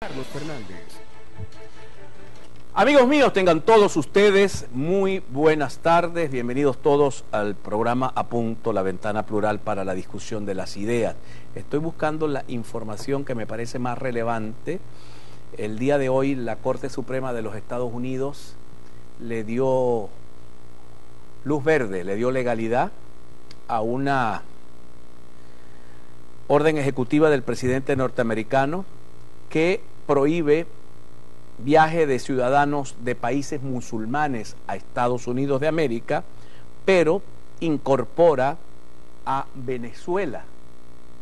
Carlos Fernández. Amigos míos, tengan todos ustedes muy buenas tardes. Bienvenidos todos al programa A Punto, la ventana plural para la discusión de las ideas. Estoy buscando la información que me parece más relevante. El día de hoy la Corte Suprema de los Estados Unidos le dio luz verde, le dio legalidad a una orden ejecutiva del presidente norteamericano que prohíbe viaje de ciudadanos de países musulmanes a Estados Unidos de América, pero incorpora a Venezuela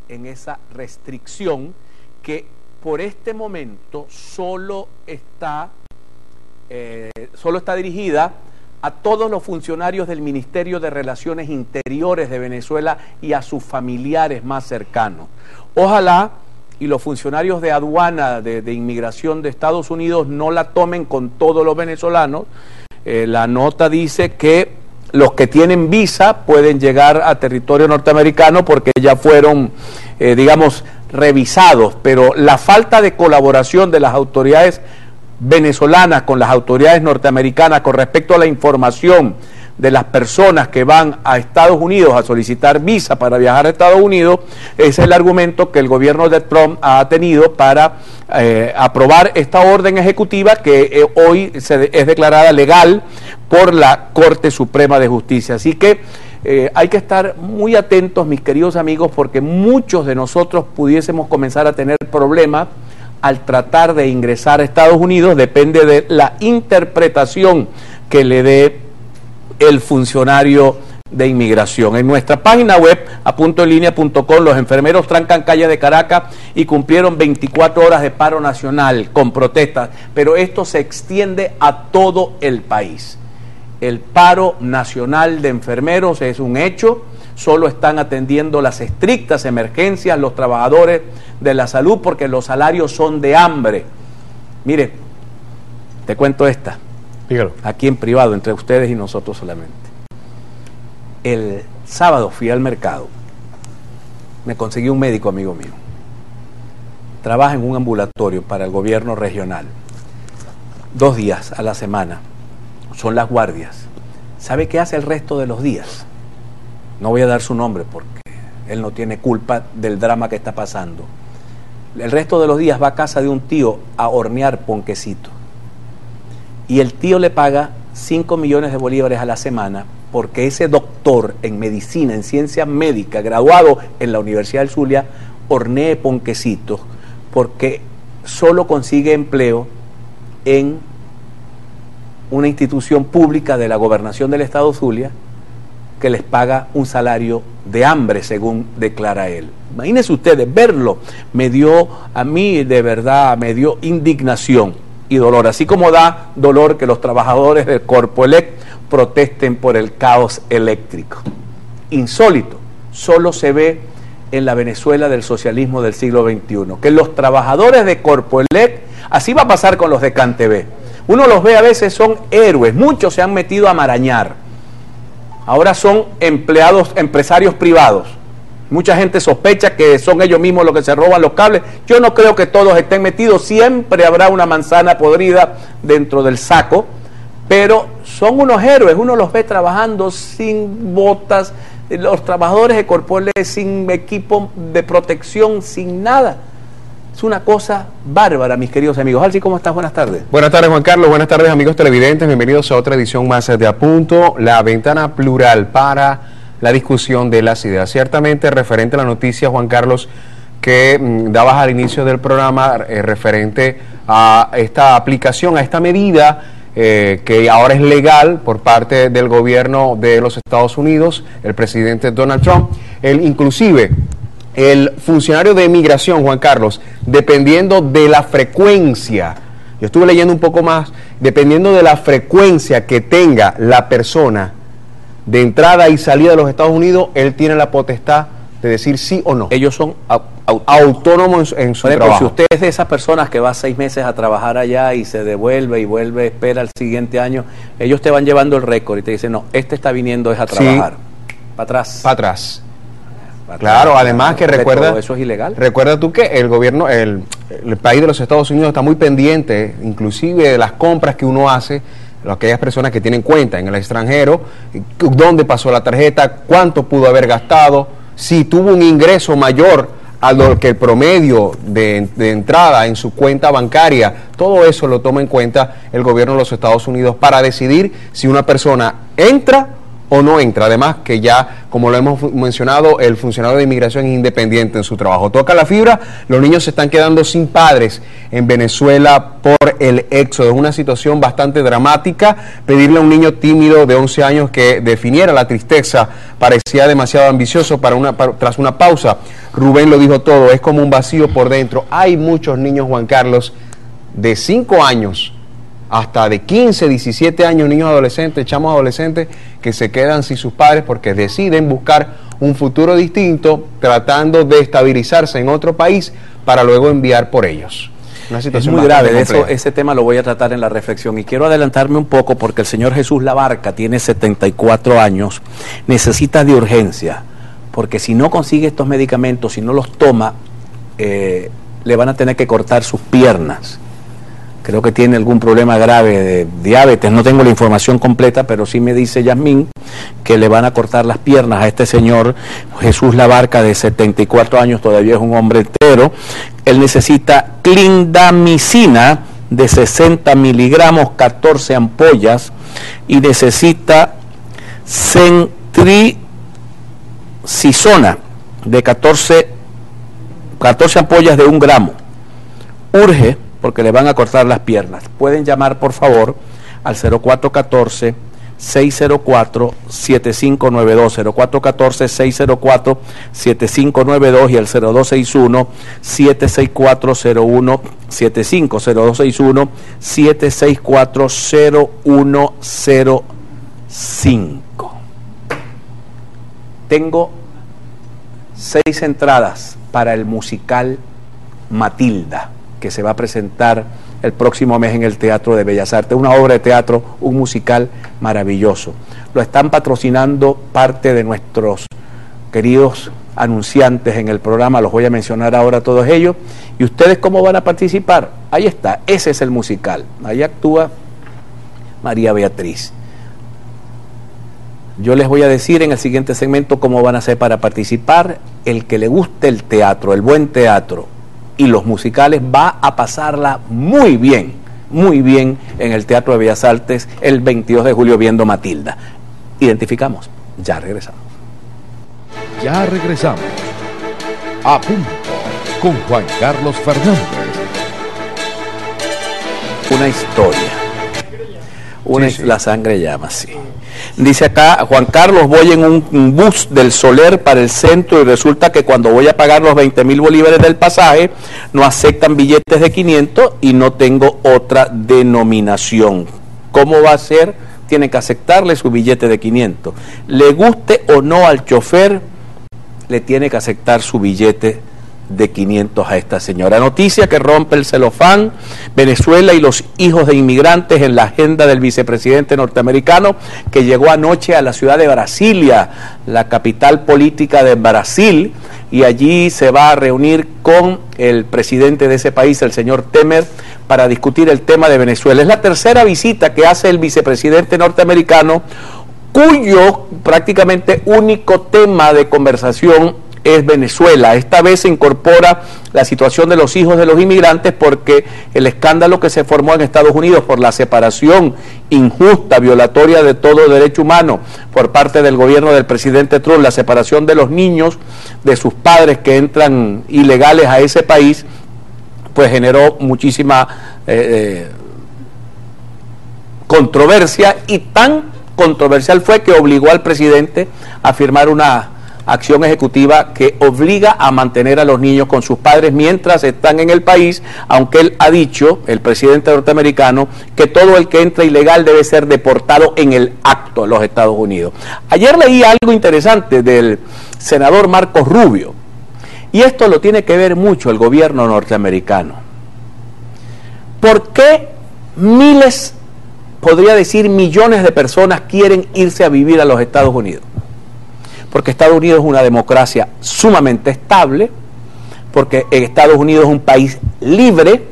en esa restricción que por este momento solo está dirigida a todos los funcionarios del Ministerio de Relaciones Interiores de Venezuela y a sus familiares más cercanos. Ojalá y los funcionarios de aduana de inmigración de Estados Unidos no la tomen con todos los venezolanos. La nota dice que los que tienen visa pueden llegar a territorio norteamericano porque ya fueron, revisados, pero la falta de colaboración de las autoridades venezolanas con las autoridades norteamericanas con respecto a la información de las personas que van a Estados Unidos a solicitar visa para viajar a Estados Unidos, es el argumento que el gobierno de Trump ha tenido para aprobar esta orden ejecutiva que hoy es declarada legal por la Corte Suprema de Justicia. Así que hay que estar muy atentos, mis queridos amigos, porque muchos de nosotros pudiésemos comenzar a tener problemas al tratar de ingresar a Estados Unidos. Depende de la interpretación que le dé el funcionario de inmigración. En nuestra página web, apuntoenlinea.com, los enfermeros trancan calle de Caracas y cumplieron 24 horas de paro nacional con protestas, pero esto se extiende a todo el país. El paro nacional de enfermeros es un hecho, solo están atendiendo las estrictas emergencias los trabajadores de la salud porque los salarios son de hambre. Mire, te cuento esta. Dígalo. Aquí en privado, entre ustedes y nosotros solamente. El sábado fui al mercado, me conseguí un médico amigo mío, trabaja en un ambulatorio para el gobierno regional, 2 días a la semana, son las guardias. ¿Sabe qué hace el resto de los días? No voy a dar su nombre porque él no tiene culpa del drama que está pasando. El resto de los días va a casa de un tío a hornear ponquecitos. Y el tío le paga 5 millones de bolívares a la semana porque ese doctor en medicina, en ciencia médica, graduado en la Universidad del Zulia, hornee ponquecitos porque solo consigue empleo en una institución pública de la gobernación del estado Zulia que les paga un salario de hambre, según declara él. Imagínense ustedes, verlo me dio indignación y dolor, así como da dolor que los trabajadores del Corpoelec protesten por el caos eléctrico. Insólito, solo se ve en la Venezuela del socialismo del siglo XXI, que los trabajadores de Corpoelec, así va a pasar con los de CanTV, uno los ve a veces, son héroes, muchos se han metido a marañar, ahora son empresarios privados. Mucha gente sospecha que son ellos mismos los que se roban los cables. Yo no creo que todos estén metidos, siempre habrá una manzana podrida dentro del saco, pero son unos héroes, uno los ve trabajando sin botas, los trabajadores de Corpoelec sin equipo de protección, sin nada. Es una cosa bárbara, mis queridos amigos. Alci, ¿cómo estás? Buenas tardes. Buenas tardes, Juan Carlos. Buenas tardes, amigos televidentes. Bienvenidos a otra edición más de A Punto, la ventana plural para la discusión de las ideas. Ciertamente, referente a la noticia, Juan Carlos, que dabas al inicio del programa, referente a esta aplicación, a esta medida que ahora es legal por parte del gobierno de los Estados Unidos, el presidente Donald Trump, inclusive el funcionario de migración, Juan Carlos, dependiendo de la frecuencia, yo estuve leyendo un poco más, dependiendo de la frecuencia que tenga la persona de entrada y salida de los Estados Unidos, él tiene la potestad de decir sí o no. Ellos son autónomos en su trabajo. Si usted es de esas personas que va 6 meses a trabajar allá y se devuelve y vuelve, espera el siguiente año, ellos te van llevando el récord y te dicen, no, este está viniendo es a trabajar. Sí. Para atrás. Para atrás. Claro, además que recuerda, todo eso es ilegal. Recuerda tú que el gobierno, el país de los Estados Unidos está muy pendiente, inclusive de las compras que uno hace, aquellas personas que tienen cuenta en el extranjero, dónde pasó la tarjeta, cuánto pudo haber gastado, si tuvo un ingreso mayor a lo que el promedio de entrada en su cuenta bancaria. Todo eso lo toma en cuenta el gobierno de los Estados Unidos para decidir si una persona entra o no entra. Además que ya, como lo hemos mencionado, el funcionario de inmigración es independiente en su trabajo. Toca la fibra, los niños se están quedando sin padres en Venezuela por el éxodo. Es una situación bastante dramática. Pedirle a un niño tímido de 11 años que definiera la tristeza parecía demasiado ambicioso tras una pausa. Rubén lo dijo todo, es como un vacío por dentro. Hay muchos niños, Juan Carlos, de 5 años hasta de 15, 17 años, niños adolescentes, chamos adolescentes, que se quedan sin sus padres porque deciden buscar un futuro distinto, tratando de estabilizarse en otro país para luego enviar por ellos. Una situación muy grave. De eso, ese tema lo voy a tratar en la reflexión, y quiero adelantarme un poco porque el señor Jesús Labarca tiene 74 años, necesita de urgencia, porque si no consigue estos medicamentos, si no los toma, le van a tener que cortar sus piernas. Creo que tiene algún problema grave de diabetes, no tengo la información completa, pero sí me dice Yasmín que le van a cortar las piernas a este señor Jesús Labarca, de 74 años, todavía es un hombre entero. Él necesita clindamicina de 60 miligramos, 14 ampollas, y necesita centricisona de 14 ampollas de 1 gramo. Urge, porque le van a cortar las piernas. Pueden llamar, por favor, al 0414-604-7592, 0414-604-7592 y al 0261-764-0175, 0261-764-0105. Tengo 6 entradas para el musical Matilda, que se va a presentar el próximo mes en el Teatro de Bellas Artes. Una obra de teatro, un musical maravilloso. Lo están patrocinando parte de nuestros queridos anunciantes en el programa, los voy a mencionar ahora todos ellos. ¿Y ustedes cómo van a participar? Ahí está, ese es el musical. Ahí actúa María Beatriz. Yo les voy a decir en el siguiente segmento cómo van a hacer para participar. El que le guste el teatro, el buen teatro y los musicales, va a pasarla muy bien en el Teatro de Bellas Artes el 22 de julio viendo Matilda. Identificamos, ya regresamos. Ya regresamos. A punto con Juan Carlos Fernández. Una historia. Sí. La sangre llama, sí. Dice acá, Juan Carlos, voy en un bus del Soler para el centro y resulta que cuando voy a pagar los 20,000 bolívares del pasaje, no aceptan billetes de 500 y no tengo otra denominación. ¿Cómo va a ser? Tiene que aceptarle su billete de 500. Le guste o no al chofer, le tiene que aceptar su billete de 500 a esta señora. Noticia que rompe el celofán: Venezuela y los hijos de inmigrantes en la agenda del vicepresidente norteamericano, que llegó anoche a la ciudad de Brasilia, la capital política de Brasil, y allí se va a reunir con el presidente de ese país, el señor Temer, para discutir el tema de Venezuela. Es la tercera visita que hace el vicepresidente norteamericano, cuyo prácticamente único tema de conversación es Venezuela. Esta vez se incorpora la situación de los hijos de los inmigrantes, porque el escándalo que se formó en Estados Unidos por la separación injusta, violatoria de todo derecho humano por parte del gobierno del presidente Trump, la separación de los niños de sus padres que entran ilegales a ese país, pues generó muchísima controversia, y tan controversial fue que obligó al presidente a firmar una acción ejecutiva que obliga a mantener a los niños con sus padres mientras están en el país, aunque él ha dicho, el presidente norteamericano, que todo el que entra ilegal debe ser deportado en el acto a los Estados Unidos. Ayer leí algo interesante del senador Marcos Rubio, y esto lo tiene que ver mucho el gobierno norteamericano. ¿Por qué miles, podría decir millones de personas quieren irse a vivir a los Estados Unidos? porque Estados Unidos es una democracia sumamente estable, porque Estados Unidos es un país libre,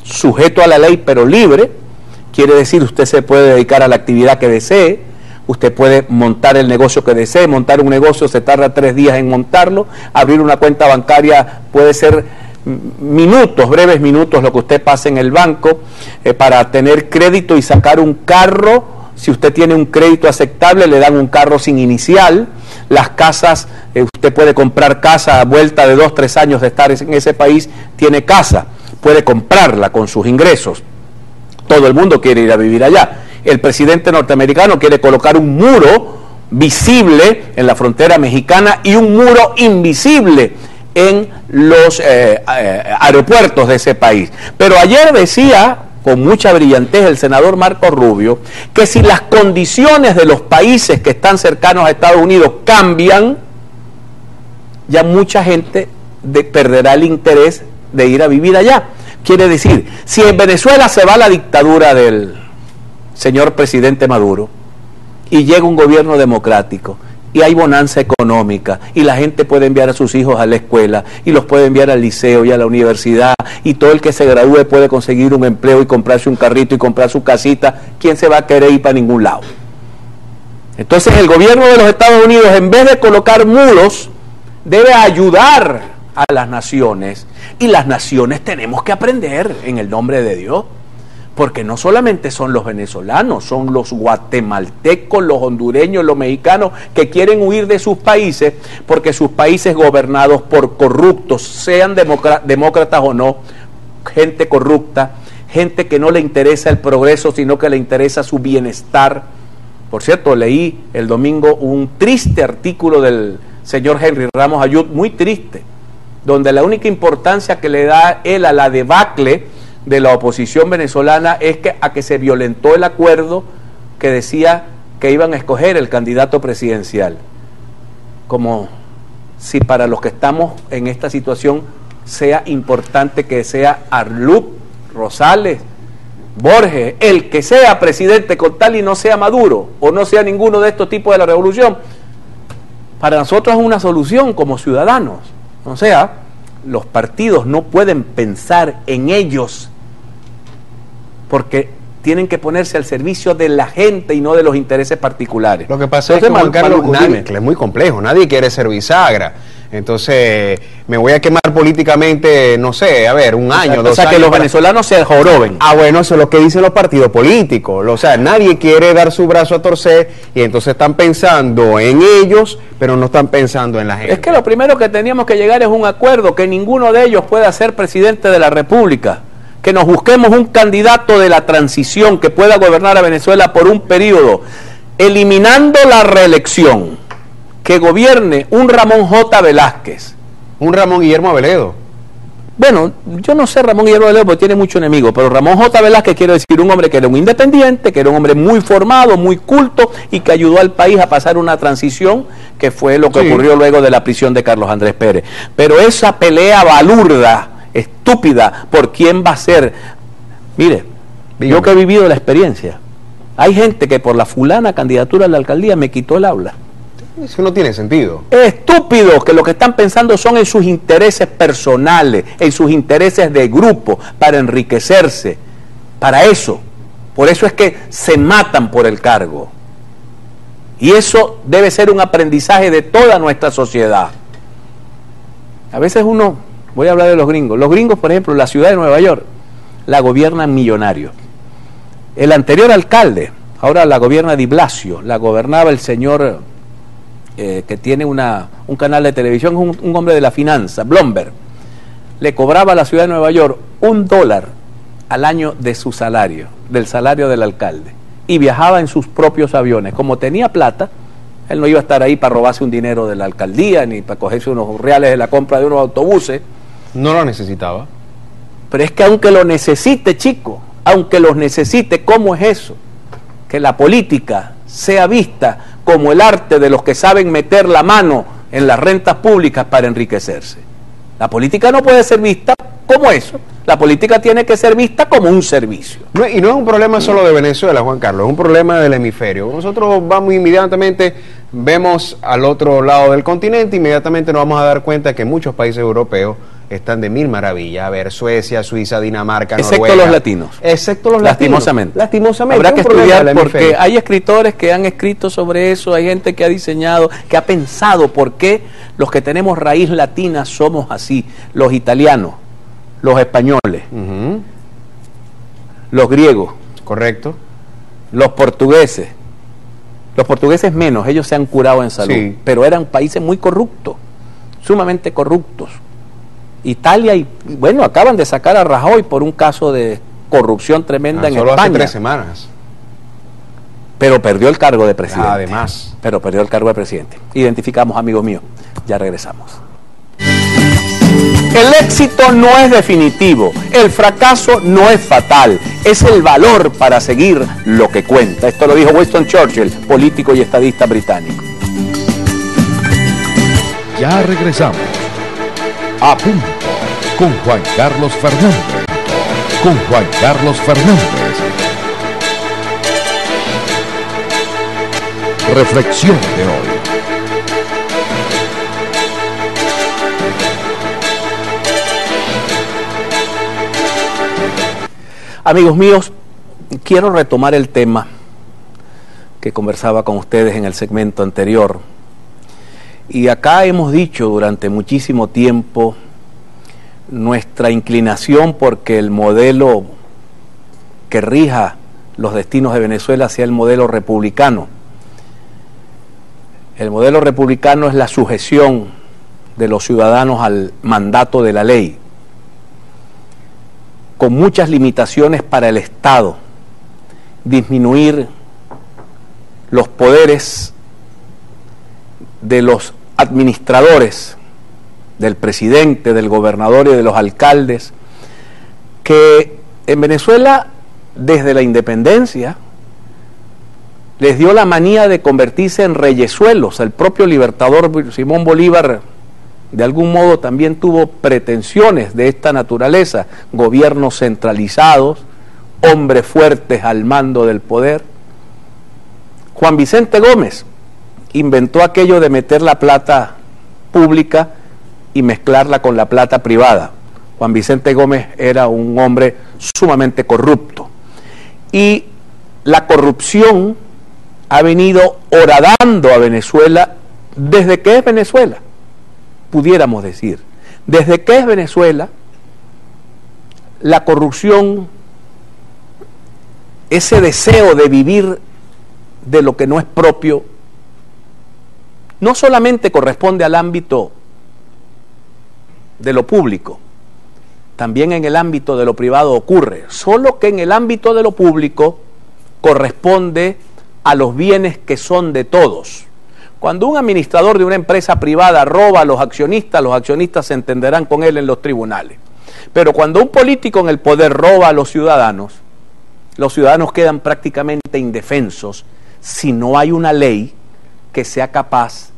sujeto a la ley, pero libre. Quiere decir, usted se puede dedicar a la actividad que desee, usted puede montar el negocio que desee. Montar un negocio se tarda 3 días en montarlo, abrir una cuenta bancaria puede ser minutos, breves minutos, lo que usted pase en el banco. Para tener crédito y sacar un carro, si usted tiene un crédito aceptable, le dan un carro sin inicial. Las casas, usted puede comprar casa a vuelta de 2, 3 años de estar en ese país, tiene casa, puede comprarla con sus ingresos. Todo el mundo quiere ir a vivir allá. El presidente norteamericano quiere colocar un muro visible en la frontera mexicana y un muro invisible en los aeropuertos de ese país. Pero ayer decía, con mucha brillantez, el senador Marco Rubio, que si las condiciones de los países que están cercanos a Estados Unidos cambian, ya mucha gente perderá el interés de ir a vivir allá. Quiere decir, si en Venezuela se va la dictadura del señor presidente Maduro y llega un gobierno democrático y hay bonanza económica y la gente puede enviar a sus hijos a la escuela y los puede enviar al liceo y a la universidad y todo el que se gradúe puede conseguir un empleo y comprarse un carrito y comprar su casita, ¿quién se va a querer ir para ningún lado? Entonces el gobierno de los Estados Unidos, en vez de colocar muros, debe ayudar a las naciones, y las naciones tenemos que aprender en el nombre de Dios, porque no solamente son los venezolanos, son los guatemaltecos, los hondureños, los mexicanos que quieren huir de sus países, porque sus países gobernados por corruptos, sean demócratas o no, gente corrupta, gente que no le interesa el progreso, sino que le interesa su bienestar. Por cierto, leí el domingo un triste artículo del señor Henry Ramos Ayud, muy triste, donde la única importancia que le da él a la debacle de la oposición venezolana es que se violentó el acuerdo que decía que iban a escoger el candidato presidencial. Como si para los que estamos en esta situación sea importante que sea Arlup, Rosales, Borges, el que sea presidente con tal y no sea Maduro o no sea ninguno de estos tipos de la revolución. Para nosotros es una solución como ciudadanos. O sea, los partidos no pueden pensar en ellos porque tienen que ponerse al servicio de la gente y no de los intereses particulares. Lo que pasa es que, Juan Carlos, es muy complejo, nadie quiere ser bisagra. Entonces, me voy a quemar políticamente, no sé, a ver, un año, 2 años. O sea, que los venezolanos se joroben. Ah, bueno, eso es lo que dicen los partidos políticos. O sea, nadie quiere dar su brazo a torcer y entonces están pensando en ellos, pero no están pensando en la gente. Es que lo primero que teníamos que llegar es un acuerdo, que ninguno de ellos pueda ser presidente de la República, que nos busquemos un candidato de la transición que pueda gobernar a Venezuela por un periodo, eliminando la reelección. Que gobierne un Ramón J. Velázquez. Un Ramón Guillermo Aveledo. Bueno, yo no sé Ramón Guillermo Aveledo porque tiene mucho enemigo, pero Ramón J. Velázquez, quiero decir, un hombre que era un independiente, que era un hombre muy formado, muy culto y que ayudó al país a pasar una transición que fue lo que ocurrió luego de la prisión de Carlos Andrés Pérez. Pero esa pelea balurda, estúpida, por quién va a ser. Mire, yo que he vivido la experiencia, hay gente que por la fulana candidatura a la alcaldía me quitó el aula. Eso no tiene sentido. Estúpidos que lo que están pensando son en sus intereses personales, en sus intereses de grupo, para enriquecerse, para eso. Por eso es que se matan por el cargo. Y eso debe ser un aprendizaje de toda nuestra sociedad. A veces voy a hablar de los gringos, por ejemplo, la ciudad de Nueva York, la gobiernan millonarios. El anterior alcalde, ahora la gobierna Di Blasio, la gobernaba el señor que tiene un canal de televisión, un hombre de la finanza, Bloomberg, le cobraba a la ciudad de Nueva York $1 al año de su salario, del salario del alcalde, y viajaba en sus propios aviones. Como tenía plata, él no iba a estar ahí para robarse un dinero de la alcaldía, ni para cogerse unos reales de la compra de unos autobuses. No lo necesitaba. Pero es que aunque lo necesite, chico, aunque los necesite, ¿cómo es eso? Que la política sea vista como el arte de los que saben meter la mano en las rentas públicas para enriquecerse. La política no puede ser vista como eso. La política tiene que ser vista como un servicio. Y no es un problema solo de Venezuela, Juan Carlos, es un problema del hemisferio. Nosotros vamos inmediatamente, vemos al otro lado del continente, inmediatamente nos vamos a dar cuenta que muchos países europeos están de mil maravillas. A ver, Suecia, Suiza, Dinamarca, excepto Noruega. los latinos. Excepto los lastimosamente. latinos. Lastimosamente. Habrá que estudiar porque hay escritores que han escrito sobre eso, hay gente que ha diseñado, que ha pensado por qué los que tenemos raíz latina somos así. Los italianos, los españoles, los griegos. Correcto. Los portugueses. Los portugueses menos, ellos se han curado en salud. Sí. Pero eran países muy corruptos, sumamente corruptos. Italia y bueno, acaban de sacar a Rajoy por un caso de corrupción tremenda en solo España. Hace 3 semanas. Pero perdió el cargo de presidente. Además. Pero perdió el cargo de presidente. Identificamos, amigos míos. Ya regresamos. El éxito no es definitivo, el fracaso no es fatal, es el valor para seguir lo que cuenta. Esto lo dijo Winston Churchill, político y estadista británico. Ya regresamos. A punto con Juan Carlos Fernández. Con Juan Carlos Fernández. Reflexión de hoy. Amigos míos, quiero retomar el tema que conversaba con ustedes en el segmento anterior. Y acá hemos dicho durante muchísimo tiempo nuestra inclinación porque el modelo que rija los destinos de Venezuela sea el modelo republicano. El modelo republicano es la sujeción de los ciudadanos al mandato de la ley, con muchas limitaciones para el Estado, disminuir los poderes de los administradores, del presidente, del gobernador y de los alcaldes, que en Venezuela, desde la independencia, les dio la manía de convertirse en reyesuelos. El propio libertador Simón Bolívar, de algún modo, también tuvo pretensiones de esta naturaleza, gobiernos centralizados, hombres fuertes al mando del poder. Juan Vicente Gómez inventó aquello de meter la plata pública y mezclarla con la plata privada. Juan Vicente Gómez era un hombre sumamente corrupto. Y la corrupción ha venido horadando a Venezuela desde que es Venezuela, pudiéramos decir. Desde que es Venezuela, la corrupción, ese deseo de vivir de lo que no es propio, no solamente corresponde al ámbito de lo público, también en el ámbito de lo privado ocurre, solo que en el ámbito de lo público corresponde a los bienes que son de todos. Cuando un administrador de una empresa privada roba a los accionistas se entenderán con él en los tribunales. Pero cuando un político en el poder roba a los ciudadanos quedan prácticamente indefensos si no hay una ley que sea capaz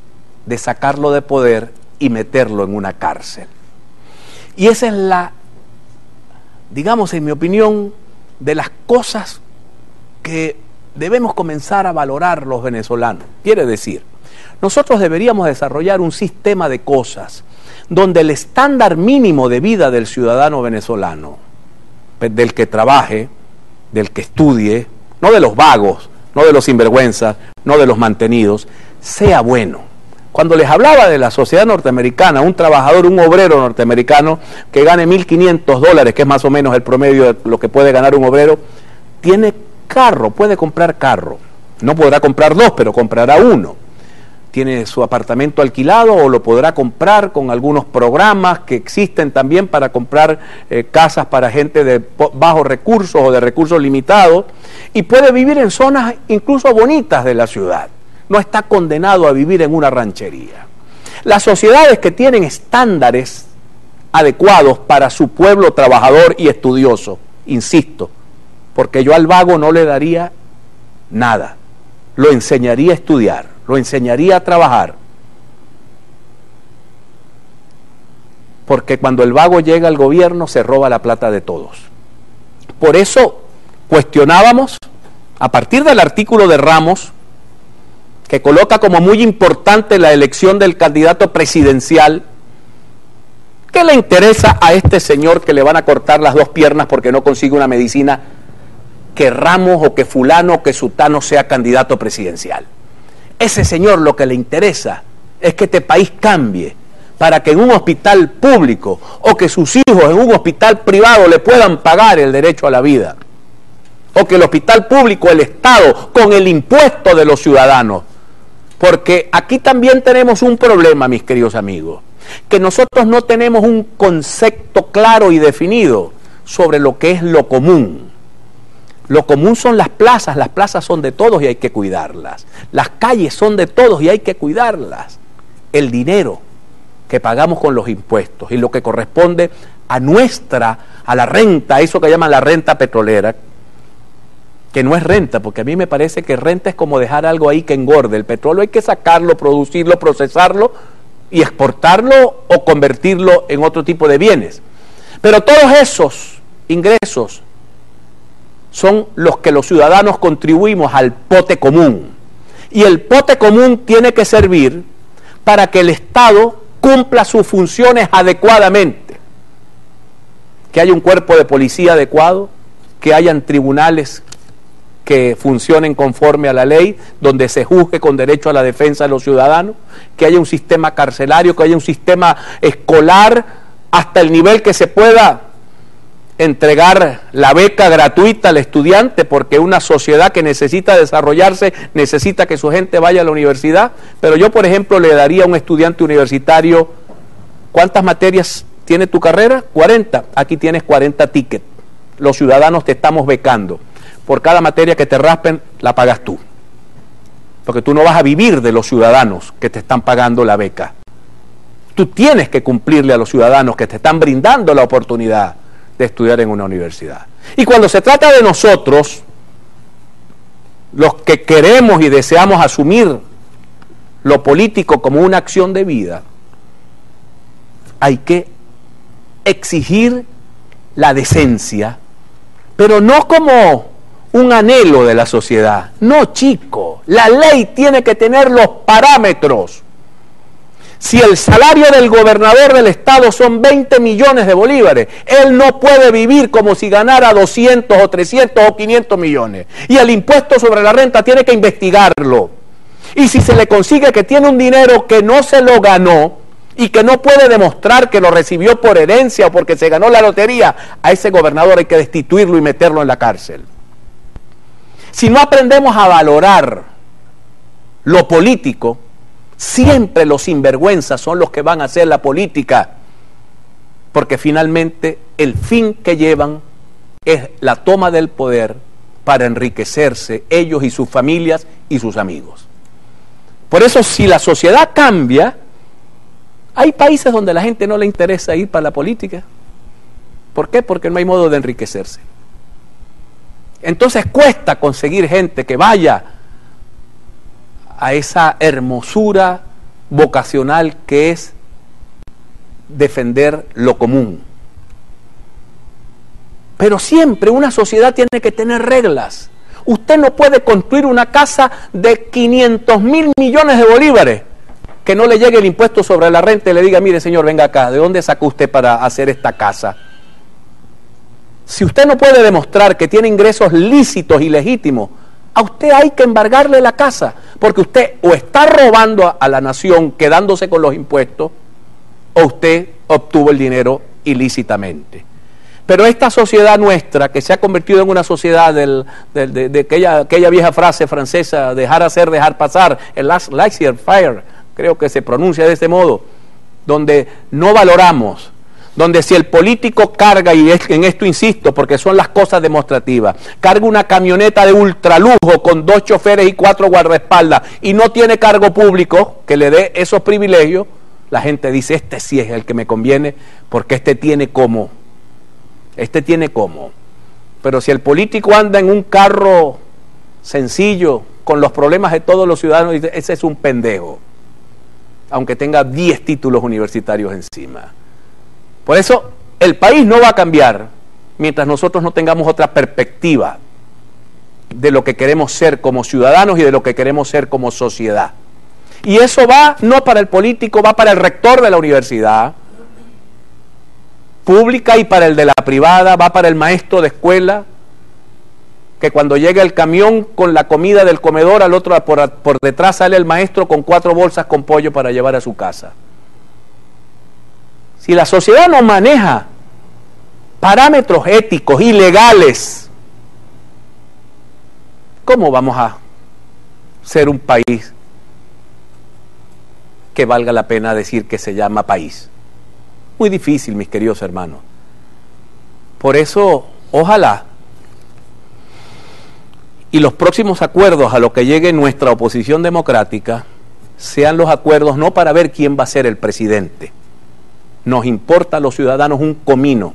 de sacarlo de poder y meterlo en una cárcel. Y esa es la, digamos, en mi opinión, de las cosas que debemos comenzar a valorar los venezolanos. Quiere decir, nosotros deberíamos desarrollar un sistema de cosas donde el estándar mínimo de vida del ciudadano venezolano, del que trabaje, del que estudie, no de los vagos, no de los sinvergüenzas, no de los mantenidos, sea bueno. Cuando les hablaba de la sociedad norteamericana, un trabajador, un obrero norteamericano que gane $1.500, que es más o menos el promedio de lo que puede ganar un obrero, tiene carro, puede comprar carro. No podrá comprar 2, pero comprará 1. Tiene su apartamento alquilado o lo podrá comprar con algunos programas que existen también para comprar casas para gente de bajos recursos o de recursos limitados, y puede vivir en zonas incluso bonitas de la ciudad. No está condenado a vivir en una ranchería. Las sociedades que tienen estándares adecuados para su pueblo trabajador y estudioso, insisto, porque yo al vago no le daría nada, lo enseñaría a estudiar, lo enseñaría a trabajar, porque cuando el vago llega al gobierno se roba la plata de todos. Por eso cuestionábamos, a partir del artículo de Ramos, que coloca como muy importante la elección del candidato presidencial, ¿qué le interesa a este señor que le van a cortar las 2 piernas porque no consigue una medicina, que Ramos o que fulano o que sutano sea candidato presidencial? Ese señor lo que le interesa es que este país cambie, para que en un hospital público o que sus hijos en un hospital privado le puedan pagar el derecho a la vida, o que el hospital público, el Estado, con el impuesto de los ciudadanos. Porque aquí también tenemos un problema, mis queridos amigos, que nosotros no tenemos un concepto claro y definido sobre lo que es lo común. Lo común son las plazas son de todos y hay que cuidarlas. Las calles son de todos y hay que cuidarlas. El dinero que pagamos con los impuestos y lo que corresponde a la renta, eso que llaman la renta petrolera, que no es renta, porque a mí me parece que renta es como dejar algo ahí que engorde. El petróleo hay que sacarlo, producirlo, procesarlo y exportarlo o convertirlo en otro tipo de bienes. Pero todos esos ingresos son los que los ciudadanos contribuimos al pote común. Y el pote común tiene que servir para que el Estado cumpla sus funciones adecuadamente. Que haya un cuerpo de policía adecuado, que hayan tribunales que funcionen conforme a la ley, donde se juzgue con derecho a la defensa de los ciudadanos, que haya un sistema carcelario, que haya un sistema escolar, hasta el nivel que se pueda entregar la beca gratuita al estudiante, porque una sociedad que necesita desarrollarse necesita que su gente vaya a la universidad. Pero yo, por ejemplo, le daría a un estudiante universitario, ¿cuántas materias tiene tu carrera? 40. Aquí tienes 40 tickets. Los ciudadanos te estamos becando. Por cada materia que te raspen, la pagas tú. Porque tú no vas a vivir de los ciudadanos que te están pagando la beca. Tú tienes que cumplirle a los ciudadanos que te están brindando la oportunidad de estudiar en una universidad. Y cuando se trata de nosotros, los que queremos y deseamos asumir lo político como una acción de vida, hay que exigir la decencia, pero no como un anhelo de la sociedad. No, chico, la ley tiene que tener los parámetros. Si el salario del gobernador del estado son 20 millones de bolívares, él no puede vivir como si ganara 200 o 300 o 500 millones. Y el impuesto sobre la renta tiene que investigarlo. Y si se le consigue que tiene un dinero que no se lo ganó y que no puede demostrar que lo recibió por herencia o porque se ganó la lotería, a ese gobernador hay que destituirlo y meterlo en la cárcel. Si no aprendemos a valorar lo político, siempre los sinvergüenzas son los que van a hacer la política, porque finalmente el fin que llevan es la toma del poder para enriquecerse ellos y sus familias y sus amigos. Por eso, si la sociedad cambia, hay países donde a la gente no le interesa ir para la política. ¿Por qué? Porque no hay modo de enriquecerse. Entonces cuesta conseguir gente que vaya a esa hermosura vocacional que es defender lo común. Pero siempre una sociedad tiene que tener reglas. Usted no puede construir una casa de 500.000 millones de bolívares que no le llegue el impuesto sobre la renta y le diga, mire señor, venga acá, ¿de dónde sacó usted para hacer esta casa? Si usted no puede demostrar que tiene ingresos lícitos y legítimos, a usted hay que embargarle la casa, porque usted o está robando a la nación quedándose con los impuestos, o usted obtuvo el dinero ilícitamente. Pero esta sociedad nuestra, que se ha convertido en una sociedad de aquella vieja frase francesa, dejar hacer, dejar pasar, el laissez-faire, creo que se pronuncia de este modo, donde no valoramos, donde si el político carga, y en esto insisto porque son las cosas demostrativas, carga una camioneta de ultralujo con 2 choferes y 4 guardaespaldas y no tiene cargo público que le dé esos privilegios, la gente dice, este sí es el que me conviene porque este tiene como. Pero si el político anda en un carro sencillo con los problemas de todos los ciudadanos, dice, ese es un pendejo, aunque tenga 10 títulos universitarios encima. Por eso el país no va a cambiar mientras nosotros no tengamos otra perspectiva de lo que queremos ser como ciudadanos y de lo que queremos ser como sociedad. Y eso va no para el político, va para el rector de la universidad pública y para el de la privada, va para el maestro de escuela, que cuando llega el camión con la comida del comedor, al otro por detrás sale el maestro con 4 bolsas con pollo para llevar a su casa. Si la sociedad no maneja parámetros éticos y legales, ¿cómo vamos a ser un país que valga la pena decir que se llama país? Muy difícil, mis queridos hermanos. Por eso, ojalá y los próximos acuerdos a los que llegue nuestra oposición democrática sean los acuerdos no para ver quién va a ser el presidente. Nos importa a los ciudadanos un comino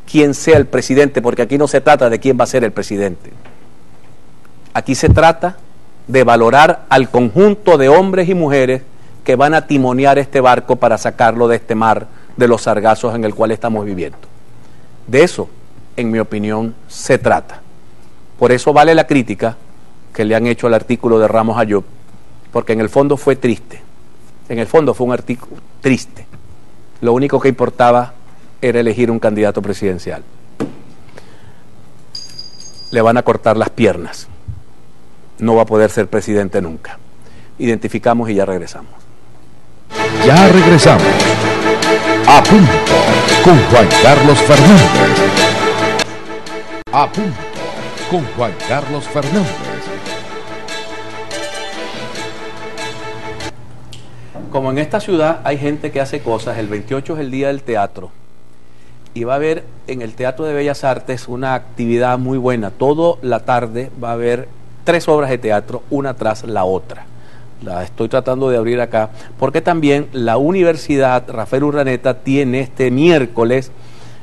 quién sea el presidente, porque aquí no se trata de quién va a ser el presidente. Aquí se trata de valorar al conjunto de hombres y mujeres que van a timonear este barco para sacarlo de este mar de los sargazos en el cual estamos viviendo. De eso, en mi opinión, se trata. Por eso vale la crítica que le han hecho al artículo de Ramos Ayub, porque en el fondo fue triste. En el fondo fue un artículo triste. Lo único que importaba era elegir un candidato presidencial. Le van a cortar las piernas. No va a poder ser presidente nunca. Identificamos y ya regresamos. Ya regresamos. A punto con Juan Carlos Fernández. A punto con Juan Carlos Fernández. Como en esta ciudad hay gente que hace cosas, el 28 es el día del teatro y va a haber en el Teatro de Bellas Artes una actividad muy buena. Toda la tarde va a haber 3 obras de teatro, una tras la otra. La estoy tratando de abrir acá, porque también la Universidad Rafael Urdaneta tiene este miércoles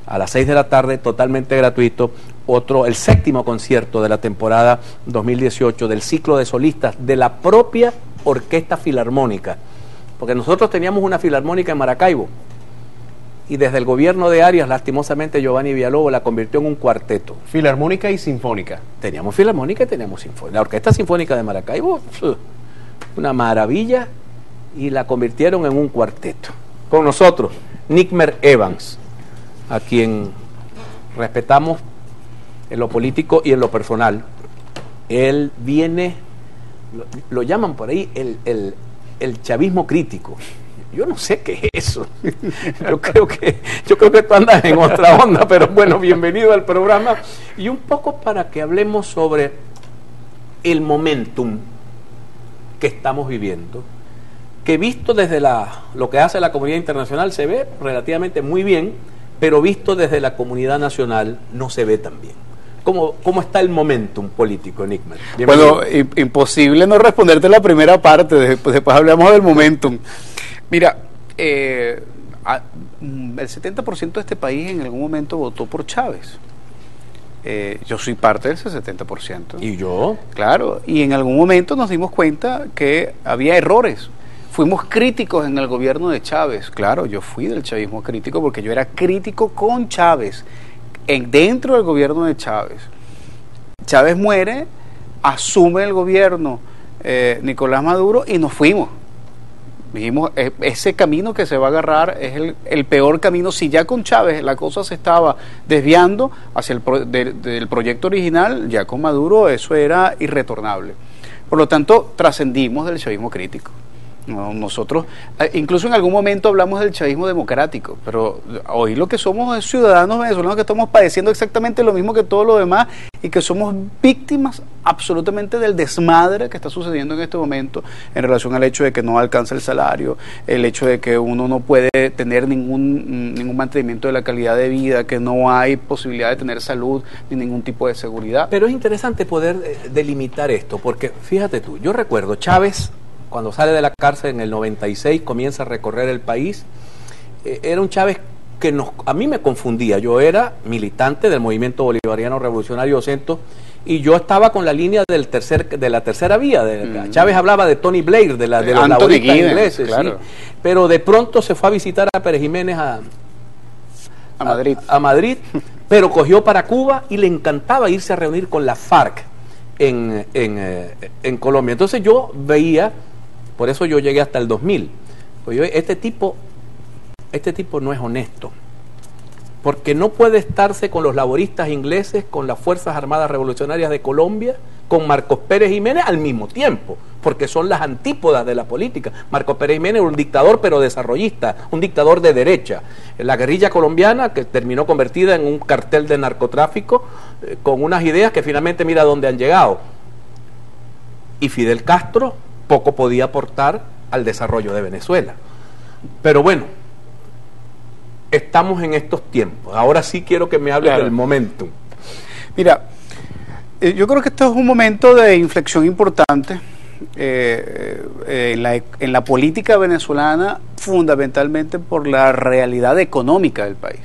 a las 6 de la tarde, totalmente gratuito, el 7º concierto de la temporada 2018 del ciclo de solistas de la propia Orquesta Filarmónica, porque nosotros teníamos una filarmónica en Maracaibo y desde el gobierno de Arias, lastimosamente, Giovanni Villalobos la convirtió en un cuarteto. Filarmónica y sinfónica. Teníamos filarmónica y teníamos sinfónica. La Orquesta Sinfónica de Maracaibo, una maravilla, y la convirtieron en un cuarteto. Con nosotros, Nickmer Evans, a quien respetamos en lo político y en lo personal. Él viene, lo llaman por ahí el chavismo crítico. Yo no sé qué es eso. Yo creo que tú andas en otra onda, pero bueno, bienvenido al programa. Y un poco para que hablemos sobre el momentum que estamos viviendo, que visto desde lo que hace la comunidad internacional se ve relativamente muy bien, pero visto desde la comunidad nacional no se ve tan bien. ¿Cómo está el momentum político, Nickmer? Bueno, imposible no responderte la primera parte, después hablamos del momentum. Mira, el 70% de este país en algún momento votó por Chávez. Yo soy parte de ese 70%. ¿Y yo? Claro, y en algún momento nos dimos cuenta que había errores. Fuimos críticos en el gobierno de Chávez. Claro, yo fui del chavismo crítico porque yo era crítico con Chávez, dentro del gobierno de Chávez. Chávez muere, asume el gobierno Nicolás Maduro y nos fuimos. Dijimos, ese camino que se va a agarrar es el peor camino. Si ya con Chávez la cosa se estaba desviando hacia del proyecto original, ya con Maduro eso era irretornable. Por lo tanto, trascendimos del chavismo crítico. Nosotros, incluso en algún momento hablamos del chavismo democrático, pero hoy lo que somos es ciudadanos venezolanos que estamos padeciendo exactamente lo mismo que todos los demás y que somos víctimas absolutamente del desmadre que está sucediendo en este momento en relación al hecho de que no alcanza el salario, el hecho de que uno no puede tener ningún mantenimiento de la calidad de vida, que no hay posibilidad de tener salud ni ningún tipo de seguridad. Pero es interesante poder delimitar esto, porque fíjate tú, yo recuerdo Chávez, cuando sale de la cárcel en el 96, comienza a recorrer el país. Era un Chávez que a mí me confundía. Yo era militante del Movimiento Bolivariano Revolucionario Centro y yo estaba con la línea de la tercera vía. Chávez hablaba de Tony Blair, de los laboristas ingleses, claro. Sí. Pero de pronto se fue a visitar a Pérez Jiménez a Madrid, pero cogió para Cuba y le encantaba irse a reunir con la FARC en Colombia. Entonces yo veía, por eso yo llegué hasta el 2000, pues este tipo no es honesto, porque no puede estarse con los laboristas ingleses, con las Fuerzas Armadas Revolucionarias de Colombia, con Marcos Pérez Jiménez al mismo tiempo, porque son las antípodas de la política. Marcos Pérez Jiménez era un dictador pero desarrollista, un dictador de derecha. La guerrilla colombiana, que terminó convertida en un cartel de narcotráfico, con unas ideas que finalmente mira dónde han llegado. Y Fidel Castro poco podía aportar al desarrollo de Venezuela. Pero bueno, estamos en estos tiempos. Ahora sí quiero que me hables del momentum. Mira, yo creo que esto es un momento de inflexión importante en la política venezolana, fundamentalmente por la realidad económica del país.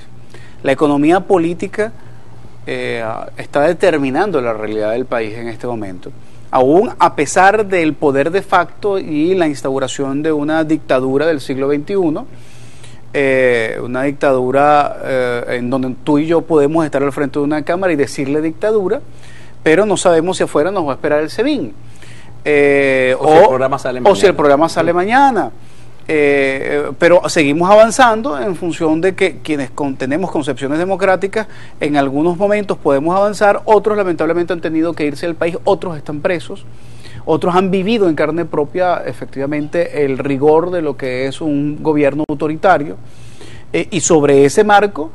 La economía política está determinando la realidad del país en este momento. Aún a pesar del poder de facto y la instauración de una dictadura del siglo XXI, una dictadura en donde tú y yo podemos estar al frente de una cámara y decirle dictadura, pero no sabemos si afuera nos va a esperar el SEBIN, o si el programa sale mañana. Pero seguimos avanzando en función de que quienes tenemos concepciones democráticas en algunos momentos podemos avanzar, otros lamentablemente han tenido que irse del país, otros están presos, otros han vivido en carne propia efectivamente el rigor de lo que es un gobierno autoritario, y sobre ese marco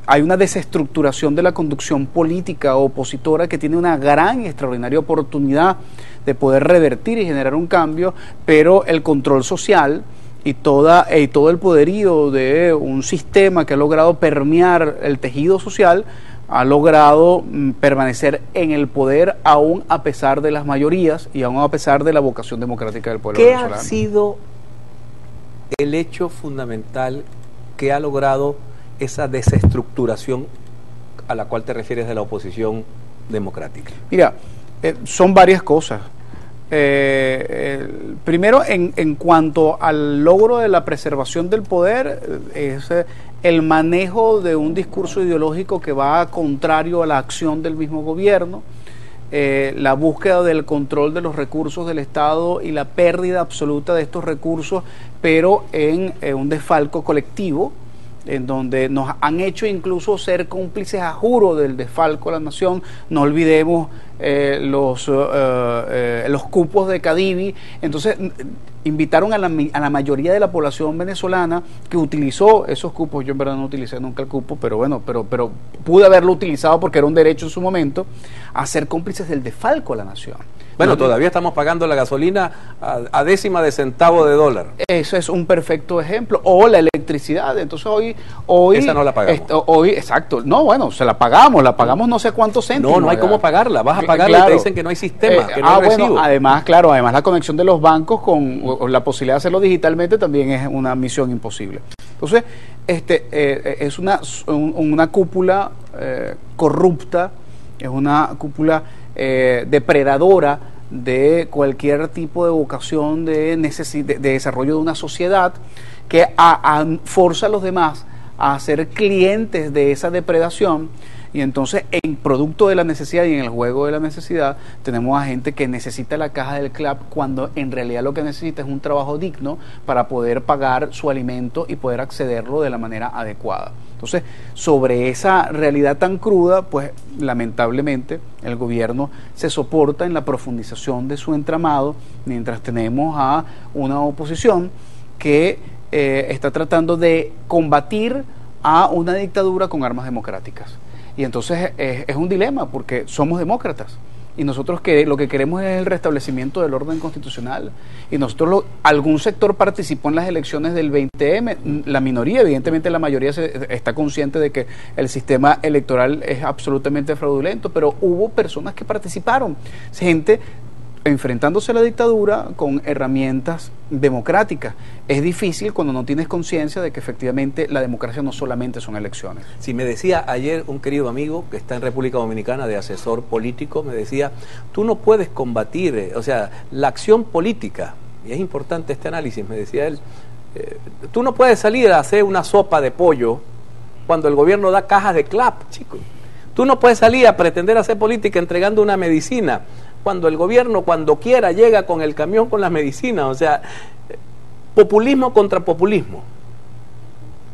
hay una desestructuración de la conducción política opositora que tiene una gran y extraordinaria oportunidad de poder revertir y generar un cambio, pero el control social y todo el poderío de un sistema que ha logrado permear el tejido social ha logrado permanecer en el poder aún a pesar de las mayorías y aún a pesar de la vocación democrática del pueblo venezolano. ¿Qué ha sido el hecho fundamental que ha logrado esa desestructuración a la cual te refieres de la oposición democrática? Mira, son varias cosas. Primero, en cuanto al logro de la preservación del poder, es el manejo de un discurso ideológico que va contrario a la acción del mismo gobierno, la búsqueda del control de los recursos del Estado y la pérdida absoluta de estos recursos, pero en un desfalco colectivo, en donde nos han hecho incluso ser cómplices a juro del desfalco a la nación. No olvidemos los cupos de Cadivi. Entonces invitaron a la mayoría de la población venezolana que utilizó esos cupos. Yo en verdad no utilicé nunca el cupo, pero bueno, pero pude haberlo utilizado porque era un derecho en su momento, a ser cómplices del desfalco a la nación. Bueno, todavía estamos pagando la gasolina a décima de centavo de dólar. Eso es un perfecto ejemplo. O la electricidad. Entonces hoy esa no la pagamos. Exacto. No, bueno, la pagamos no sé cuántos céntimos. No hay cómo pagarla. Vas a pagarla, claro. Y te dicen que no hay sistema, que no hay recibo. Bueno, además la conexión de los bancos con la posibilidad de hacerlo digitalmente también es una misión imposible. Entonces, es una cúpula corrupta, es una cúpula depredadora de cualquier tipo de vocación de desarrollo de una sociedad, que forza a los demás a ser clientes de esa depredación. Y entonces, en producto de la necesidad y en el juego de la necesidad, tenemos a gente que necesita la caja del CLAP cuando en realidad lo que necesita es un trabajo digno para poder pagar su alimento y poder accederlo de la manera adecuada. Entonces, sobre esa realidad tan cruda, pues lamentablemente el gobierno se soporta en la profundización de su entramado, mientras tenemos a una oposición que está tratando de combatir a una dictadura con armas democráticas. Y entonces es un dilema, porque somos demócratas y nosotros lo que queremos es el restablecimiento del orden constitucional, y nosotros algún sector participó en las elecciones del 20M, la minoría, evidentemente la mayoría está consciente de que el sistema electoral es absolutamente fraudulento, pero hubo personas que participaron, gente enfrentándose a la dictadura con herramientas democráticas. Es difícil cuando no tienes conciencia de que efectivamente la democracia no solamente son elecciones. Si me decía ayer un querido amigo que está en República Dominicana de asesor político, me decía, tú no puedes combatir, o sea, la acción política, y es importante este análisis, me decía él, tú no puedes salir a hacer una sopa de pollo cuando el gobierno da cajas de clap, chicos. Tú no puedes salir a pretender hacer política entregando una medicina cuando el gobierno, cuando quiera, llega con el camión con las medicinas. O sea, populismo contra populismo.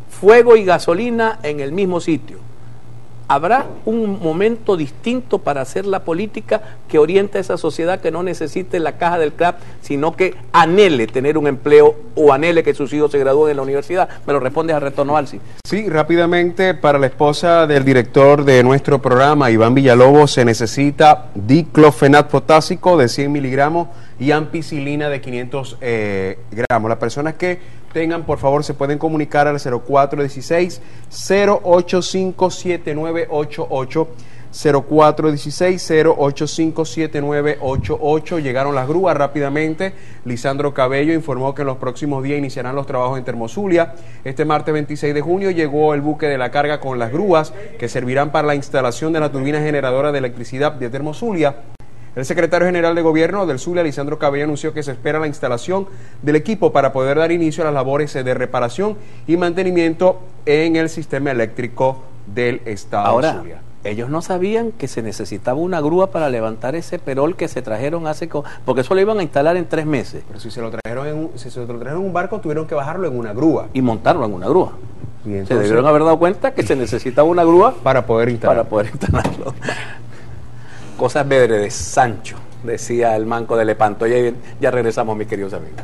Fuego y gasolina en el mismo sitio. Habrá un momento distinto para hacer la política que oriente a esa sociedad que no necesite la caja del CRAP, sino que anhele tener un empleo o anhele que sus hijos se gradúen en la universidad. Me lo respondes a retorno, Alci. Sí, rápidamente, para la esposa del director de nuestro programa, Iván Villalobos, se necesita diclofenac potásico de 100 miligramos y ampicilina de 500 gramos. Las personas que tengan, por favor, se pueden comunicar al 0416-085-7988, 0416-085-7988. Llegaron las grúas rápidamente. Lisandro Cabello informó que en los próximos días iniciarán los trabajos en Termozulia. Este martes 26 de junio llegó el buque de la carga con las grúas que servirán para la instalación de la turbina generadora de electricidad de Termozulia. El secretario general de Gobierno del Zulia, Lisandro Cabello, anunció que se espera la instalación del equipo para poder dar inicio a las labores de reparación y mantenimiento en el sistema eléctrico del estado Ahora, Zulia. Ellos no sabían que se necesitaba una grúa para levantar ese perol que se trajeron porque eso lo iban a instalar en 3 meses. Pero si se lo trajeron en un barco, tuvieron que bajarlo en una grúa. Y montarlo en una grúa. Y entonces, se debieron haber dado cuenta que se necesitaba una grúa para poder instalarlo. Cosas bedre de Sancho, decía el manco de Lepanto. Ya regresamos, mis queridos amigos.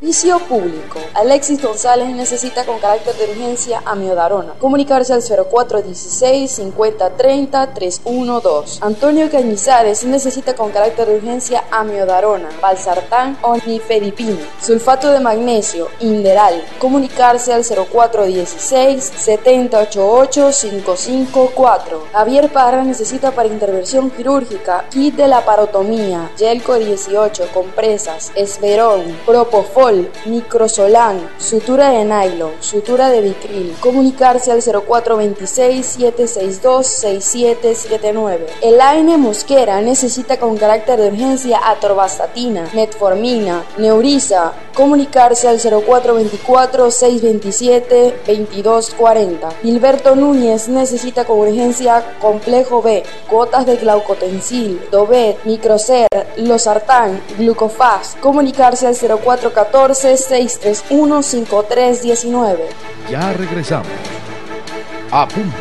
Servicio público. Alexis González necesita con carácter de urgencia amiodarona. Comunicarse al 0416-5030-312. Antonio Cañizares necesita con carácter de urgencia amiodarona, valsartán o nifedipino. Sulfato de magnesio, Inderal. Comunicarse al 0416-7088-554. Javier Parra necesita para intervención quirúrgica kit de laparotomía, Gelco 18, compresas, Esferón, Propofol, Microsolán, sutura de nylon, sutura de Vicril. Comunicarse al 0426-762-6779. Elaine Mosquera necesita con carácter de urgencia atorvastatina, metformina, Neuriza. Comunicarse al 0424-627-2240. Gilberto Núñez necesita con urgencia complejo B, gotas de glaucotensil, Dovet, Microcer, Losartán, Glucofast. Comunicarse al 0414-631-5319. Ya regresamos. A punto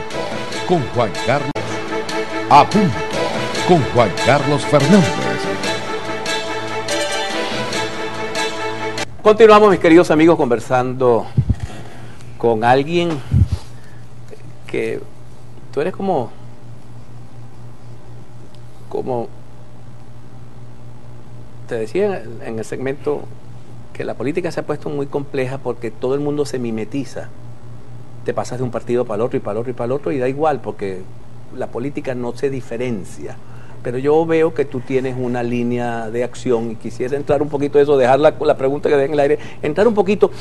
con Juan Carlos. A punto con Juan Carlos Fernández. Continuamos, mis queridos amigos, conversando con alguien que tú eres como te decía en el segmento que la política se ha puesto muy compleja porque todo el mundo se mimetiza. Te pasas de un partido para el otro y para el otro y para el otro y da igual porque la política no se diferencia. Pero yo veo que tú tienes una línea de acción y quisiera entrar un poquito de eso, dejar la pregunta que deje en el aire, entrar un poquito,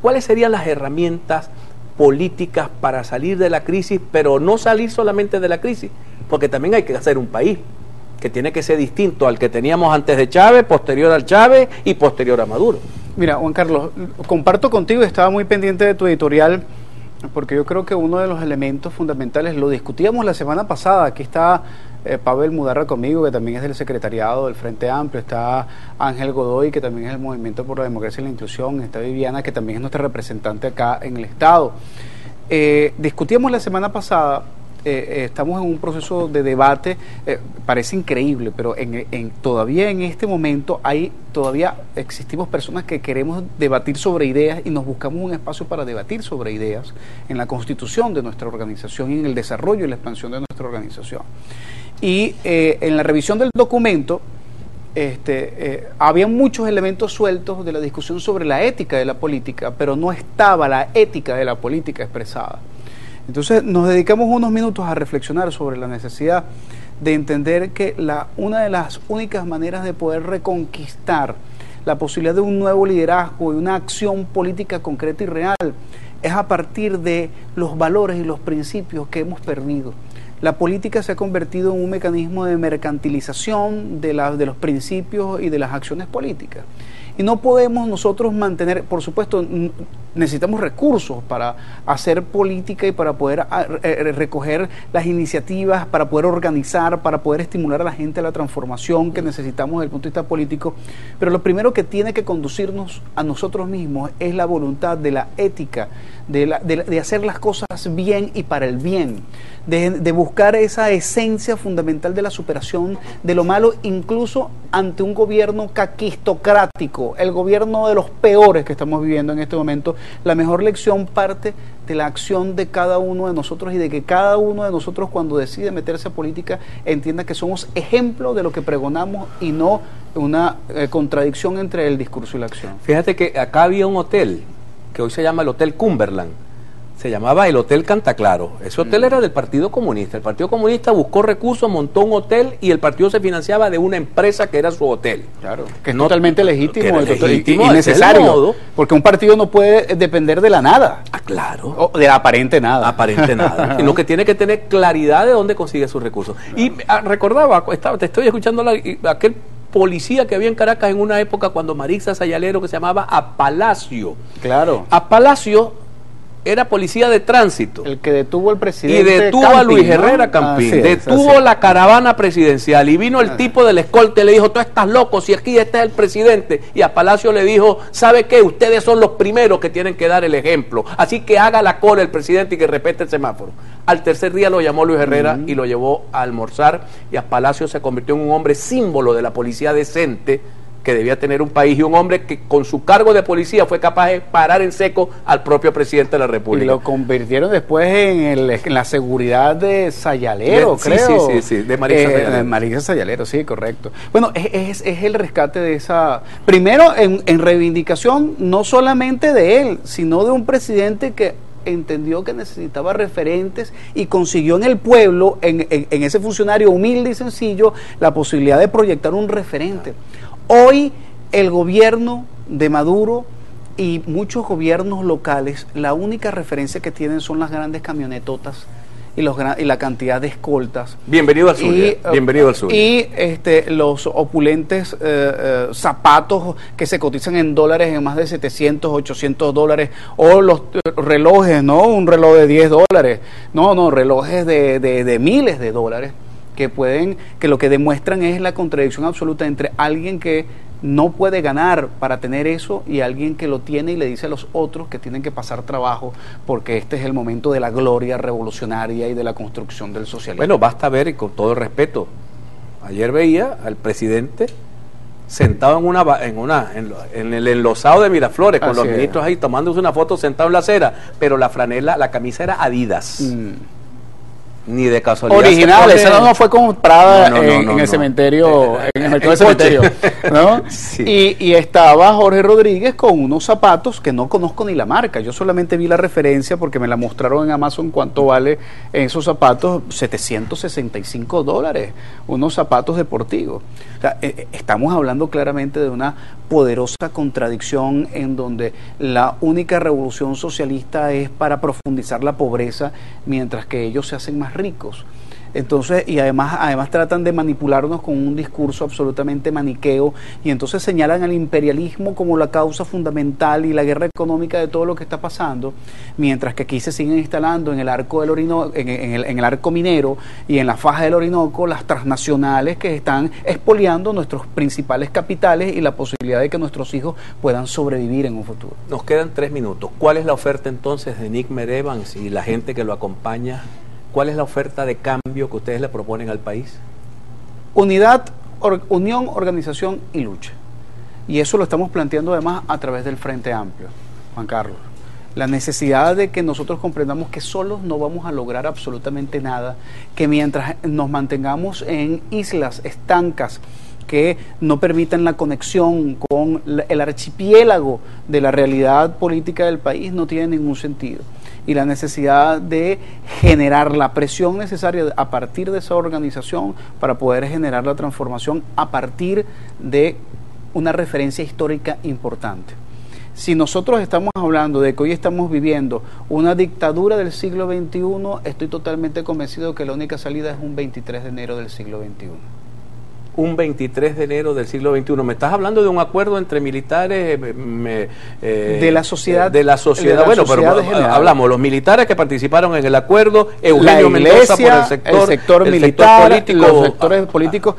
¿cuáles serían las herramientas políticas para salir de la crisis, pero no salir solamente de la crisis? Porque también hay que hacer un país que tiene que ser distinto al que teníamos antes de Chávez, posterior al Chávez y posterior a Maduro. Mira, Juan Carlos, comparto contigo, estaba muy pendiente de tu editorial, porque yo creo que uno de los elementos fundamentales, lo discutíamos la semana pasada, aquí está Pavel Mudarra conmigo, que también es del secretariado del Frente Amplio, está Ángel Godoy, que también es del Movimiento por la Democracia y la Inclusión, está Viviana, que también es nuestra representante acá en el Estado. Discutíamos la semana pasada, estamos en un proceso de debate, parece increíble, pero todavía en este momento todavía existimos personas que queremos debatir sobre ideas y nos buscamos un espacio para debatir sobre ideas en la constitución de nuestra organización y en el desarrollo y la expansión de nuestra organización. Y en la revisión del documento había muchos elementos sueltos de la discusión sobre la ética de la política, pero no estaba la ética de la política expresada. Entonces nos dedicamos unos minutos a reflexionar sobre la necesidad de entender que una de las únicas maneras de poder reconquistar la posibilidad de un nuevo liderazgo y una acción política concreta y real es a partir de los valores y los principios que hemos perdido. La política se ha convertido en un mecanismo de mercantilización de los principios y de las acciones políticas. Y no podemos nosotros mantener, por supuesto, necesitamos recursos para hacer política y para poder recoger las iniciativas, para poder organizar, para poder estimular a la gente a la transformación que necesitamos desde el punto de vista político. Pero lo primero que tiene que conducirnos a nosotros mismos es la voluntad de la ética, de hacer las cosas bien y para el bien, de buscar esa esencia fundamental de la superación de lo malo, incluso ante un gobierno caquistocrático, el gobierno de los peores que estamos viviendo en este momento. La mejor lección parte de la acción de cada uno de nosotros y de que cada uno de nosotros, cuando decide meterse a política, entienda que somos ejemplo de lo que pregonamos y no una contradicción entre el discurso y la acción. Fíjate que acá había un hotel que hoy se llama el Hotel Cumberland. Se llamaba el Hotel Cantaclaro. Ese hotel era del Partido Comunista. El Partido Comunista buscó recursos, montó un hotel y el partido se financiaba de una empresa que era su hotel. Claro, que es totalmente legítimo, legítimo y necesario, porque un partido no puede depender de la nada. Ah, claro. O de la aparente nada. Aparente nada. Sino que tiene que tener claridad de dónde consigue sus recursos. Claro. Y recordaba, te estoy escuchando aquel policía que había en Caracas en una época cuando Marixa Sayalero, que se llamaba Apalacio. Claro. Apalacio era policía de tránsito. El que detuvo al presidente. Y detuvo Campín, a Luis Herrera Campín. Detuvo la caravana presidencial. Y vino el tipo del escolta y le dijo: tú estás loco, si aquí este es el presidente. Y a Palacio le dijo: ¿sabe qué? Ustedes son los primeros que tienen que dar el ejemplo. Así que haga la cola el presidente y que respete el semáforo. Al tercer día lo llamó Luis Herrera y lo llevó a almorzar. Y a Palacio se convirtió en un hombre símbolo de la policía decente que debía tener un país, y un hombre que con su cargo de policía fue capaz de parar en seco al propio presidente de la República. Y lo convirtieron después en la seguridad de Sayalero, creo. Sí, de Marixa Sayalero. De Marixa Sayalero, sí, correcto. Bueno, es el rescate de esa... Primero, en reivindicación no solamente de él, sino de un presidente que entendió que necesitaba referentes y consiguió en el pueblo, en ese funcionario humilde y sencillo, la posibilidad de proyectar un referente. Hoy el gobierno de Maduro y muchos gobiernos locales, la única referencia que tienen son las grandes camionetotas y la cantidad de escoltas. Bienvenido al Zulia. Bienvenido al Zulia. Y los opulentes zapatos que se cotizan en dólares, en más de 700, 800 dólares, o los relojes, no un reloj de 10 dólares, no, relojes de miles de dólares, que lo que demuestran es la contradicción absoluta entre alguien que no puede ganar para tener eso y alguien que lo tiene y le dice a los otros que tienen que pasar trabajo porque este es el momento de la gloria revolucionaria y de la construcción del socialismo. Bueno, basta ver, y con todo respeto, ayer veía al presidente sentado en el enlosado de Miraflores, con los ministros ahí tomándose una foto sentado en la acera, pero la camisa era Adidas. Ni de casualidad. Original, esa no fue comprada en el cementerio, en el mercado del cementerio, ¿no? Sí. Y estaba Jorge Rodríguez con unos zapatos que no conozco ni la marca, yo solamente vi la referencia porque me la mostraron en Amazon cuánto vale esos zapatos, 765 dólares, unos zapatos deportivos. O sea, estamos hablando claramente de una poderosa contradicción en donde la única revolución socialista es para profundizar la pobreza, mientras que ellos se hacen más ricos. Entonces, y además tratan de manipularnos con un discurso absolutamente maniqueo, y entonces señalan al imperialismo como la causa fundamental y la guerra económica de todo lo que está pasando, mientras que aquí se siguen instalando en el arco del Orinoco, en el arco minero y en la faja del Orinoco, las transnacionales que están expoliando nuestros principales capitales y la posibilidad de que nuestros hijos puedan sobrevivir en un futuro. Nos quedan 3 minutos. ¿Cuál es la oferta entonces de Nick Merevans y la gente que lo acompaña? ¿Cuál es la oferta de cambio que ustedes le proponen al país? Unidad, unión, organización y lucha. Y eso lo estamos planteando además a través del Frente Amplio, Juan Carlos. La necesidad de que nosotros comprendamos que solos no vamos a lograr absolutamente nada, que mientras nos mantengamos en islas estancas que no permitan la conexión con el archipiélago de la realidad política del país, no tiene ningún sentido. y la necesidad de generar la presión necesaria a partir de esa organización para poder generar la transformación a partir de una referencia histórica importante. Si nosotros estamos hablando de que hoy estamos viviendo una dictadura del siglo XXI, estoy totalmente convencido que la única salida es un 23 de enero del siglo XXI. Un 23 de enero del siglo XXI. ¿Me estás hablando de un acuerdo entre militares? De la sociedad. De la sociedad. Bueno, sociedad pero hablamos, los militares que participaron en el acuerdo, Eugenio Mendoza por el sector militar, político, los sectores políticos.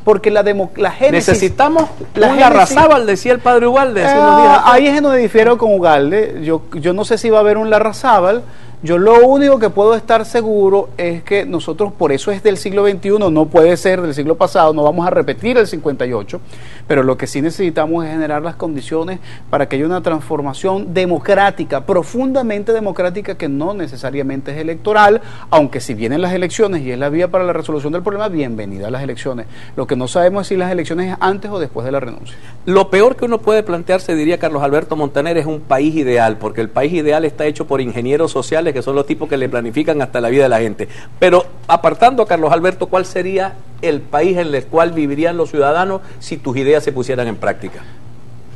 Porque la génesis... Necesitamos un Larrazábal, decía el padre Ugalde. Ahí es donde difiero con Ugalde. Yo no sé si va a haber un Larrazábal. Yo lo único que puedo estar seguro es que nosotros, por eso es del siglo XXI, no puede ser del siglo pasado, no vamos a repetir el 58, pero lo que sí necesitamos es generar las condiciones para que haya una transformación democrática, profundamente democrática, que no necesariamente es electoral, aunque si vienen las elecciones y es la vía para la resolución del problema, bienvenida a las elecciones. Lo que no sabemos es si las elecciones es antes o después de la renuncia. Lo peor que uno puede plantearse, diría Carlos Alberto Montaner, es un país ideal, porque el país ideal está hecho por ingenieros sociales, que son los tipos que le planifican hasta la vida de la gente. Pero apartando a Carlos Alberto, ¿cuál sería el país en el cual vivirían los ciudadanos si tus ideas se pusieran en práctica?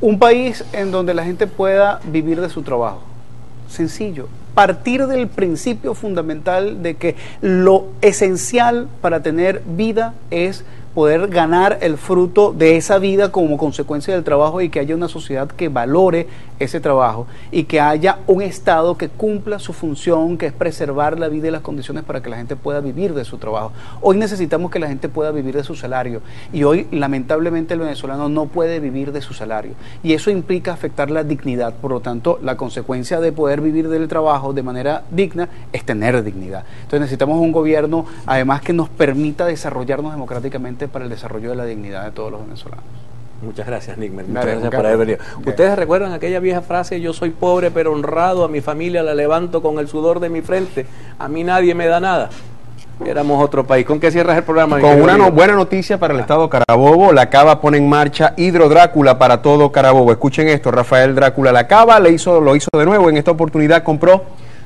Un país en donde la gente pueda vivir de su trabajo. Sencillo. Partir del principio fundamental de que lo esencial para tener vida es poder ganar el fruto de esa vida como consecuencia del trabajo, y que haya una sociedad que valore ese trabajo y que haya un Estado que cumpla su función, que es preservar la vida y las condiciones para que la gente pueda vivir de su trabajo. Hoy necesitamos que la gente pueda vivir de su salario, y hoy lamentablemente el venezolano no puede vivir de su salario, y eso implica afectar la dignidad. Por lo tanto, la consecuencia de poder vivir del trabajo de manera digna es tener dignidad. Entonces necesitamos un gobierno además que nos permita desarrollarnos democráticamente para el desarrollo de la dignidad de todos los venezolanos. Muchas gracias, Nickmer. Muchas gracias por haber venido. ¿Ustedes recuerdan aquella vieja frase: yo soy pobre pero honrado, a mi familia la levanto con el sudor de mi frente, a mí nadie me da nada? Éramos otro país. ¿Con qué cierras el programa? Con una buena noticia para el estado Carabobo. La Cava pone en marcha Hidro Drácula para todo Carabobo. Escuchen esto: Rafael Drácula La Cava lo hizo de nuevo. En esta oportunidad compró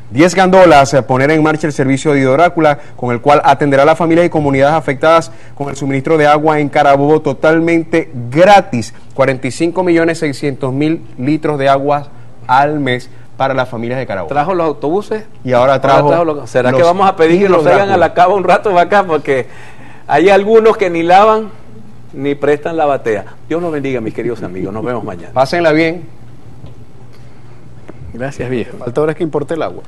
10 gandolas a poner en marcha el servicio de Hidro Drácula, con el cual atenderá a las familias y comunidades afectadas con el suministro de agua en Carabobo totalmente gratis. 45.600.000 litros de agua al mes para las familias de Carabobo. Trajo los autobuses y ahora trajo ¿será que vamos a pedir que los traigan a la Cava un rato para acá? Porque hay algunos que ni lavan ni prestan la batea. Dios los bendiga, mis queridos amigos. Nos vemos mañana. Pásenla bien. Gracias, viejo. Falta ahora es que importe el agua.